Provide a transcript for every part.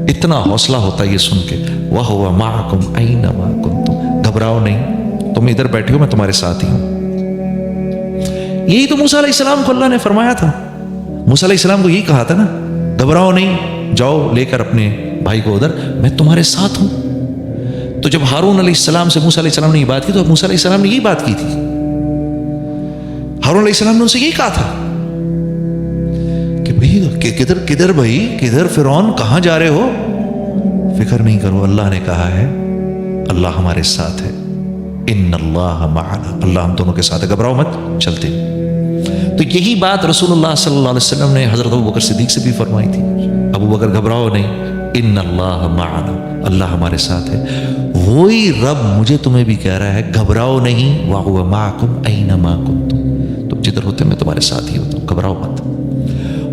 اتنا حوصلہ ہوتا ہے یہ سن کے، وَهُوَ مَعَكُمْ أَيْنَمَا كُنتُمْ، گھبراؤ نہیں، تم ادھر بیٹھے ہو میں تمہارے ساتھ ہی ہوں۔ یہی تو موسیٰ علیہ السلام کو اللہ نے فرمایا تھا، موسیٰ علیہ السلام کو یہی کہا تھا نا، گھبراؤ نہیں، جاؤ لے کر اپنے بھائی کو ادھر، میں تمہارے ساتھ ہوں۔ تو جب ہارون علیہ السلام سے موسیٰ علیہ السلام نے یہ بات کی تو موسیٰ علیہ السلام نے یہی بات کی تھی، ہارون علیہ السلام نے ان سے یہی کہا تھا کہ بھائی کدھر بھائی کدھر فرعون، کہاں جا رہے ہو؟ فکر نہیں کرو، اللہ نے کہا ہے اللہ ہمارے ساتھ ہے، ان اللہ معنا، اللہ ہم دونوں کے ساتھ ہے، گھبراؤ مت، چلتے۔ تو یہی بات رسول اللہ صلی اللہ علیہ وسلم نے حضرت ابوبکر صدیق سے بھی فرمائی تھی، ابوبکر گھبراؤ نہیں، ان اللہ معنا، اللہ ہمارے ساتھ ہے۔ وہی رب مجھے تمہیں بھی کہہ رہا ہے گھبراؤ نہیں، وَهُوَ مَعَكُمْ أَيْنَمَا كُنتُمْ، تم جدھر ہوتے میں تمہارے ساتھ ہی ہوتا ہوں، گھبراؤ مت۔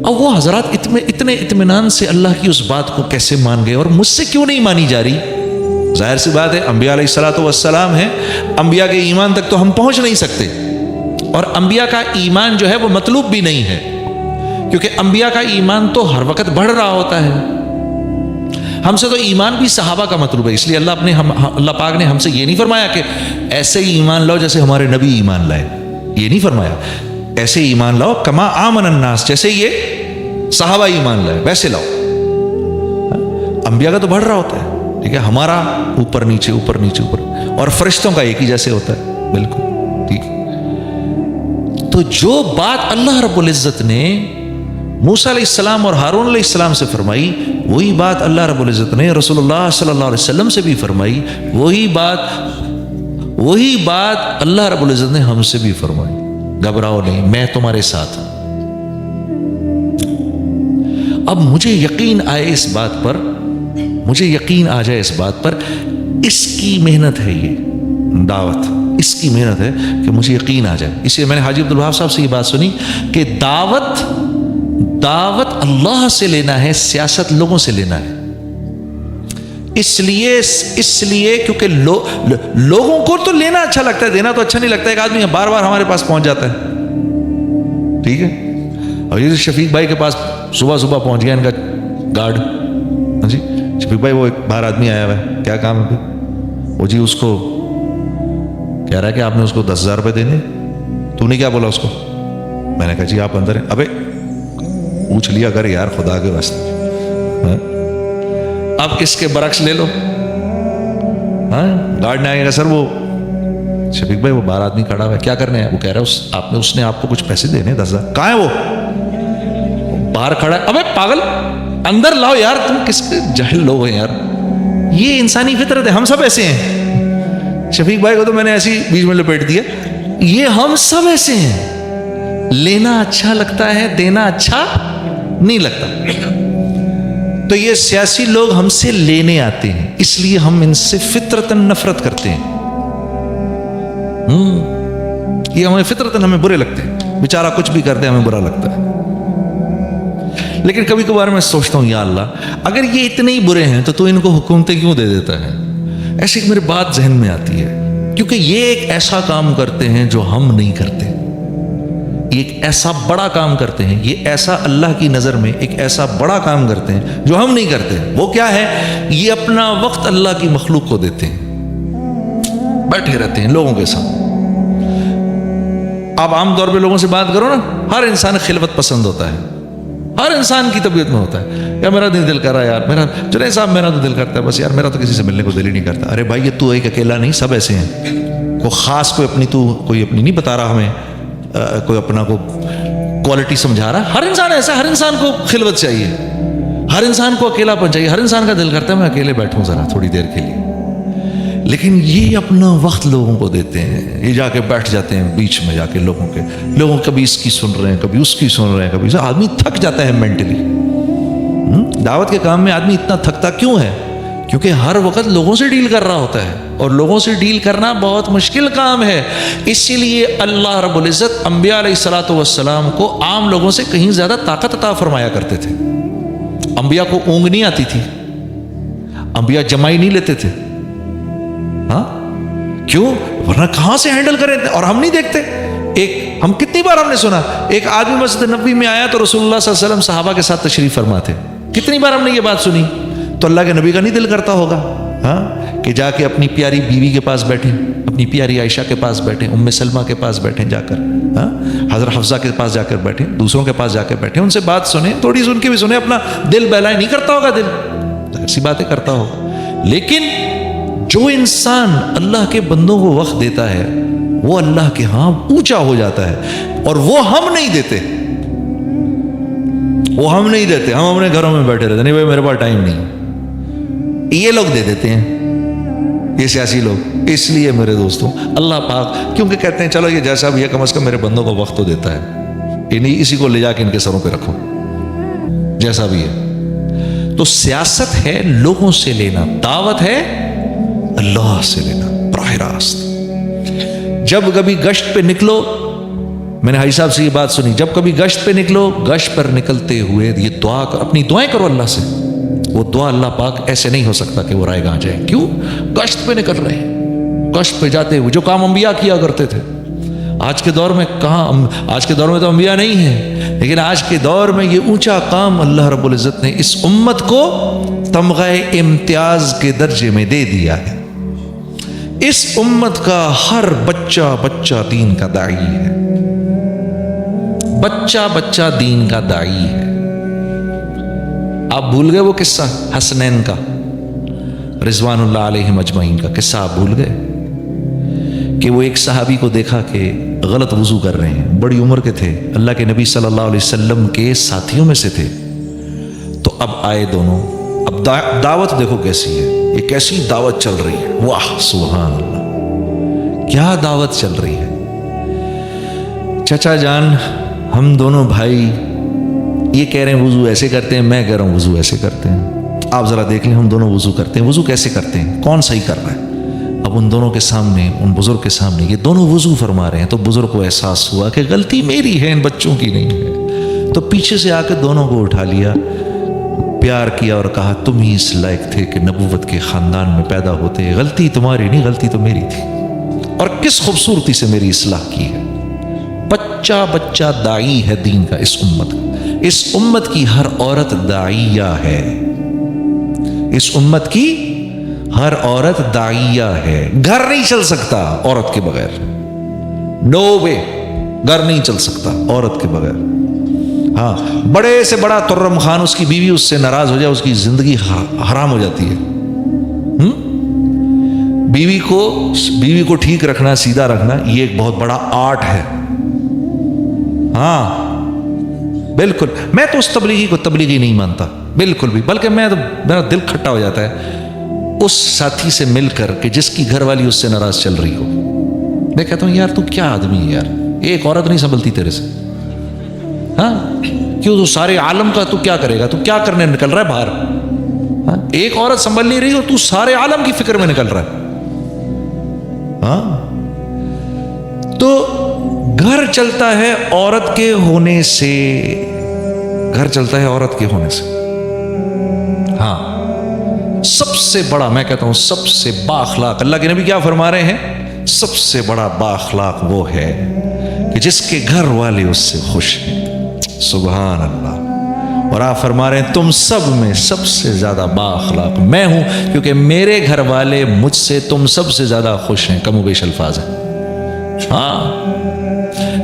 اب وہ حضرات اتنے اطمینان سے اللہ کی اس بات کو کیسے مان گئے، اور مجھ سے کیوں نہیں مانی جا رہی؟ ظاہر سی بات ہے، انبیاء علیہ الصلوۃ والسلام ہیں، انبیاء کے ایمان تک تو ہم پہنچ نہیں سکتے، اور انبیاء کا ایمان جو ہے وہ مطلوب بھی نہیں ہے، کیونکہ انبیاء کا ایمان تو ہر وقت بڑھ رہا ہوتا ہے۔ ہم سے تو ایمان بھی صحابہ کا مطلوب ہے، اس لیے اللہ پاک نے ہم سے یہ نہیں فرمایا کہ ایسے ہی ایمان لاؤ جیسے ہمارے نبی ایمان لائے، یہ نہیں فرمایا، ایسے ایمان لاؤ کما آمن الناس، جیسے یہ صحابہ ایمان لائے ویسے لاؤ۔ انبیاء کا تو بڑھ رہا ہوتا ہے، ٹھیک ہے، ہمارا اوپر نیچے اوپر نیچے اوپر، اور فرشتوں کا ایک ہی جیسے ہوتا ہے، بالکل ٹھیک ہے۔ تو جو بات اللہ رب العزت نے موسیٰ علیہ السلام اور ہارون علیہ السلام سے فرمائی، وہی بات اللہ رب العزت نے رسول اللہ صلی اللہ علیہ وسلم سے بھی فرمائی، وہی بات اللہ رب العزت نے ہم سے بھی فرمائی، گھبراؤ نہیں، میں تمہارے ساتھ ہوں۔ اب مجھے یقین آئے اس بات پر، مجھے یقین آ جائے اس بات پر، اس کی محنت ہے، یہ دعوت اس کی محنت ہے کہ مجھے یقین آ جائے۔ اس لیے میں نے حاجی عبدالوہاب صاحب سے یہ بات سنی کہ دعوت اللہ سے لینا ہے، سیاست لوگوں سے لینا ہے۔ اس لیے کیونکہ لوگوں کو تو لینا اچھا لگتا ہے، دینا تو اچھا نہیں لگتا۔ ایک آدمی بار بار ہمارے پاس پہنچ جاتا ہے، ٹھیک ہے، اور یہ شفیق بھائی کے پاس صبح پہنچ گیا ان کا گارڈ، ہاں جی شفیق بھائی وہ ایک باہر آدمی آیا ہوا ہے، کیا کام ہے؟ وہ جی اس کو کہہ رہا ہے کہ آپ نے اس کو 10,000 روپے دینے۔ تو نے کیا بولا اس کو؟ میں نے کہا جی آپ اندر ہیں۔ ابے پوچھ لیا کر یار خدا کے واسطے، اب اس کے برعکس لے لو۔ ہاں گارڈ نے آئے گا، سر وہ شفیق بھائی وہ باہر آدمی کھڑا ہوا ہے، کیا کرنے ہیں؟ وہ کہہ رہا ہے اس نے آپ کو کچھ پیسے دینے 10,000۔ کہاں ہے وہ؟ باہر کھڑا ہے۔ ابے پاگل اندر لاؤ یار، تم کس کے جاہل لوگ ہیں یار، یہ انسانی فطرت ہے، ہم سب ایسے ہیں۔ شفیق بھائی کو تو میں نے ایسی بیچ میں لپیٹ دیا، یہ ہم سب ایسے ہیں، لینا اچھا لگتا ہے، دینا اچھا نہیں لگتا۔ تو یہ سیاسی لوگ ہم سے لینے آتے ہیں، اس لیے ہم ان سے فطرتاً نفرت کرتے ہیں۔ یہ ہمیں فطرتاً ہمیں برے لگتے ہیں، بیچارہ کچھ بھی کرتے ہیں ہمیں برا لگتا ہے۔ لیکن کبھی کبھار میں سوچتا ہوں یا اللہ اگر یہ اتنے ہی برے ہیں تو ان کو حکومتیں کیوں دے دیتا ہے؟ ایسی میری بات ذہن میں آتی ہے، کیونکہ یہ ایک ایسا کام کرتے ہیں جو ہم نہیں کرتے، یہ ایک ایسا بڑا کام کرتے ہیں، یہ ایسا اللہ کی نظر میں ایک ایسا بڑا کام کرتے ہیں جو ہم نہیں کرتے۔ وہ کیا ہے؟ یہ اپنا وقت اللہ کی مخلوق کو دیتے ہیں، بیٹھے رہتے ہیں لوگوں کے ساتھ۔ آپ عام طور پہ لوگوں سے بات کرو نا، ہر انسان خلوت پسند ہوتا ہے، ہر انسان کی طبیعت میں ہوتا ہے، یا میرا دل کر رہا ہے یار، میرا جنید صاحب میرا تو دل کرتا ہے بس یار، میرا تو کسی سے ملنے کو دل ہی نہیں کرتا۔ ارے بھائی یہ تو ایک اکیلا نہیں، سب ایسے ہیں، کوئی خاص کوئی اپنی نہیں بتا رہا ہمیں، کوئی اپنا کو کوالٹی سمجھا رہا۔ ہر انسان ایسا، ہر انسان کو خلوت چاہیے، ہر انسان کو اکیلا پن چاہیے، ہر انسان کا دل کرتا ہے میں اکیلے بیٹھوں ذرا تھوڑی دیر کے لیے۔ لیکن یہ اپنا وقت لوگوں کو دیتے ہیں، یہ جا کے بیٹھ جاتے ہیں بیچ میں جا کے لوگوں کبھی اس کی سن رہے ہیں، کبھی اس کی سن رہے ہیں، کبھی آدمی تھک جاتا ہے مینٹلی۔ دعوت کے کام میں آدمی اتنا تھکتا کیوں ہے؟ کیونکہ ہر وقت لوگوں سے ڈیل کر رہا ہوتا ہے، اور لوگوں سے ڈیل کرنا بہت مشکل کام ہے۔ اسی لیے اللہ رب العزت انبیاء علیہ الصلوۃ والسلام کو عام لوگوں سے کہیں زیادہ طاقت عطا فرمایا کرتے تھے۔ انبیاء کو اونگ نہیں آتی تھی، انبیاء جمائی نہیں لیتے تھے، ہاں کیوں؟ ورنہ کہاں سے ہینڈل کریں، اور ہم نہیں دیکھتے۔ ہم کتنی بار ہم نے سنا ایک آدمی مسجد نبوی میں آیا تو رسول اللہ صلی اللہ علیہ وسلم صحابہ کے ساتھ تشریف فرما تھے، کتنی بار ہم نے یہ بات سنی۔ تو اللہ کے نبی کا نہیں دل کرتا ہوگا ہاں کہ جا کے اپنی پیاری بیوی کے پاس بیٹھیں، اپنی پیاری عائشہ کے پاس بیٹھیں، ام سلمہ کے پاس بیٹھیں جا کر، ہاں حضرت حفصہ کے پاس جا کر بیٹھیں، دوسروں کے پاس جا کے بیٹھیں، ان سے بات سنیں، تھوڑی سی ان کی بھی سنیں، اپنا دل بہلائیں، نہیں کرتا ہوگا دل، ایسی باتیں کرتا ہوگا۔ لیکن جو انسان اللہ کے بندوں کو وقت دیتا ہے وہ اللہ کے ہاں اونچا ہو جاتا ہے، اور وہ ہم نہیں دیتے، وہ ہم نہیں دیتے، ہم اپنے گھروں میں بیٹھے رہتے، نہیں بھائی میرے پاس ٹائم نہیں، یہ لوگ دے دیتے ہیں، یہ سیاسی لوگ۔ اس لیے میرے دوستوں اللہ پاک کیونکہ کہتے ہیں چلو یہ جیسا بھی ہے کم از کم میرے بندوں کو وقت تو دیتا ہے، یہ نہیں اسی کو لے جا کے ان کے سروں پہ رکھو، جیسا بھی ہے۔ تو سیاست ہے لوگوں سے لینا، دعوت ہے اللہ سے لینا براہ راست۔ جب کبھی گشت پہ نکلو، میں نے حاجی صاحب سے یہ بات سنی، جب کبھی گشت پہ نکلو، گشت پر نکلتے ہوئے یہ دعا کر، اپنی دعائیں کرو اللہ سے، وہ دعا اللہ پاک ایسے نہیں ہو سکتا کہ وہ رائے گاہ جائے، کیوں؟ گشت پہ نکل رہے ہیں، گشت پہ جاتے ہوئے جو کام انبیاء کیا کرتے تھے۔ آج کے دور میں کہاں، آج کے دور میں تو انبیاء نہیں ہیں، لیکن آج کے دور میں یہ اونچا کام اللہ رب العزت نے اس امت کو تمغہ امتیاز کے درجے میں دے دیا ہے۔ اس امت کا ہر بچہ دین کا داعی ہے، بچہ دین کا داعی ہے۔ آپ بھول گئے وہ قصہ حسنین کا، رضوان اللہ علیہم اجمعین کا قصہ آپ بھول گئے کہ وہ ایک صحابی کو دیکھا کہ غلط وضو کر رہے ہیں، بڑی عمر کے تھے، اللہ کے نبی صلی اللہ علیہ وسلم کے ساتھیوں میں سے تھے۔ تو اب آئے دونوں، اب دعوت دیکھو کیسی ہے، یہ کیسی دعوت چل رہی ہے، واہ سبحان اللہ، کیا دعوت چل رہی ہے۔ چچا جان ہم دونوں بھائی یہ کہہ رہے ہیں وضو ایسے کرتے ہیں، میں کہہ رہا ہوں وضو ایسے کرتے ہیں، آپ ذرا دیکھ لیں ہم دونوں وضو کرتے ہیں، وضو کیسے کرتے ہیں، کون صحیح کر رہا ہے۔ اب ان دونوں کے سامنے، ان بزرگ کے سامنے یہ دونوں وضو فرما رہے ہیں، تو بزرگ کو احساس ہوا کہ غلطی میری ہے، ان بچوں کی نہیں ہے، تو پیچھے سے آ کے دونوں کو اٹھا لیا، پیار کیا اور کہا تم ہی اس لائق تھے کہ نبوت کے خاندان میں پیدا ہوتے، غلطی تمہاری نہیں، غلطی تو میری تھی، اور کس خوبصورتی سے میری اصلاح کی ہے۔ بچہ داعی ہے دین کا اس امت کا، اس امت کی ہر عورت داعیہ ہے، اس امت کی ہر عورت داعیہ ہے۔ گھر نہیں چل سکتا عورت کے بغیر، نو وے، گھر نہیں چل سکتا عورت کے بغیر۔ ہاں بڑے سے بڑا ترم خان، اس کی بیوی اس سے ناراض ہو جائے، اس کی زندگی حرام ہو جاتی ہے۔ بیوی کو ٹھیک رکھنا، سیدھا رکھنا، یہ ایک بہت بڑا آرٹ ہے۔ ہاں بالکل، میں تو اس تبلیغی کو تبلیغی نہیں مانتا بالکل بھی، بلکہ میرا دل کھٹا ہو جاتا ہے اس ساتھی سے مل کر کہ جس کی گھر والی اس سے ناراض چل رہی ہو۔ میں کہتا ہوں یار تو کیا آدمی ہے یار، ایک عورت نہیں سنبھلتی تیرے سے، ہاں کیوں؟ تو سارے عالم کا تو کیا کرے گا، تو کیا کرنے نکل رہا ہے باہر؟ ہاں ایک عورت سنبھل نہیں رہی ہو، تو سارے عالم کی فکر میں نکل رہا ہے۔ ہاں تو گھر چلتا ہے عورت کے ہونے سے، گھر چلتا ہے عورت کے ہونے سے۔ ہاں سب سے بڑا، میں کہتا ہوں سب سے بااخلاق، اللہ کے نبی کیا فرما رہے ہیں، سب سے بڑا بااخلاق وہ ہے کہ جس کے گھر والے اس سے خوش ہیں۔ سبحان اللہ۔ اور آپ فرما رہے ہیں تم سب میں سب سے زیادہ بااخلاق میں ہوں، کیونکہ میرے گھر والے مجھ سے تم سب سے زیادہ خوش ہیں۔ کم و بیش الفاظ ہیں۔ ہاں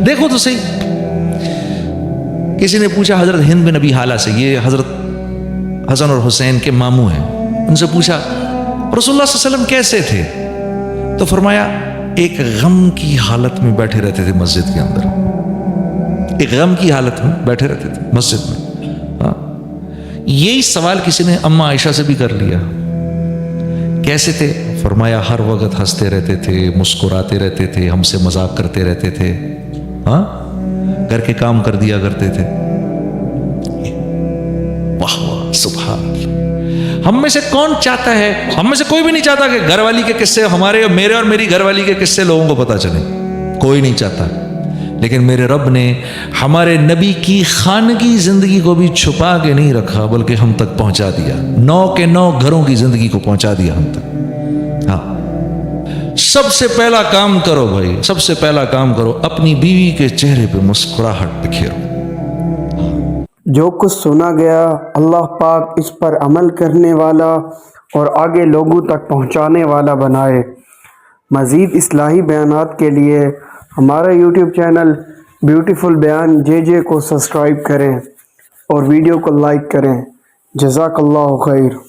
دیکھو تو صحیح، کسی نے پوچھا حضرت ہند بن ابی حالہ سے، یہ حضرت حسن اور حسین کے ماموں ہیں، ان سے پوچھا رسول اللہ صلی اللہ علیہ وسلم کیسے تھے، تو فرمایا ایک غم کی حالت میں بیٹھے رہتے تھے مسجد کے اندر، ایک غم کی حالت میں بیٹھے رہتے تھے مسجد میں۔ ہاں یہی سوال کسی نے اماں عائشہ سے بھی کر لیا، کیسے تھے؟ فرمایا ہر وقت ہنستے رہتے تھے، مسکراتے رہتے تھے، ہم سے مذاق کرتے رہتے تھے، ہاں گھر کے کام کر دیا کرتے تھے۔ واہ واہ سبحان اللہ۔ ہم میں سے کون چاہتا ہے، ہم میں سے کوئی بھی نہیں چاہتا کہ گھر والی کے قصے ہمارے، میرے اور میری گھر والی کے قصے لوگوں کو پتہ چلے، کوئی نہیں چاہتا، لیکن میرے رب نے ہمارے نبی کی خانگی زندگی کو بھی چھپا کے نہیں رکھا، بلکہ ہم تک پہنچا دیا، 9 کے 9 گھروں کی زندگی کو پہنچا دیا ہم تک۔ ہاں سب سے پہلا کام کرو بھائی، سب سے پہلا کام کرو، اپنی بیوی کے چہرے پہ مسکراہٹ بکھیرو، جو کچھ سنا گیا اللہ پاک اس پر عمل کرنے والا اور آگے لوگوں تک پہنچانے والا بنائے۔ مزید اصلاحی بیانات کے لیے ہمارا یوٹیوب چینل بیوٹیفل بیان JJ کو سبسکرائب کریں اور ویڈیو کو لائک کریں۔ جزاک اللہ خیر۔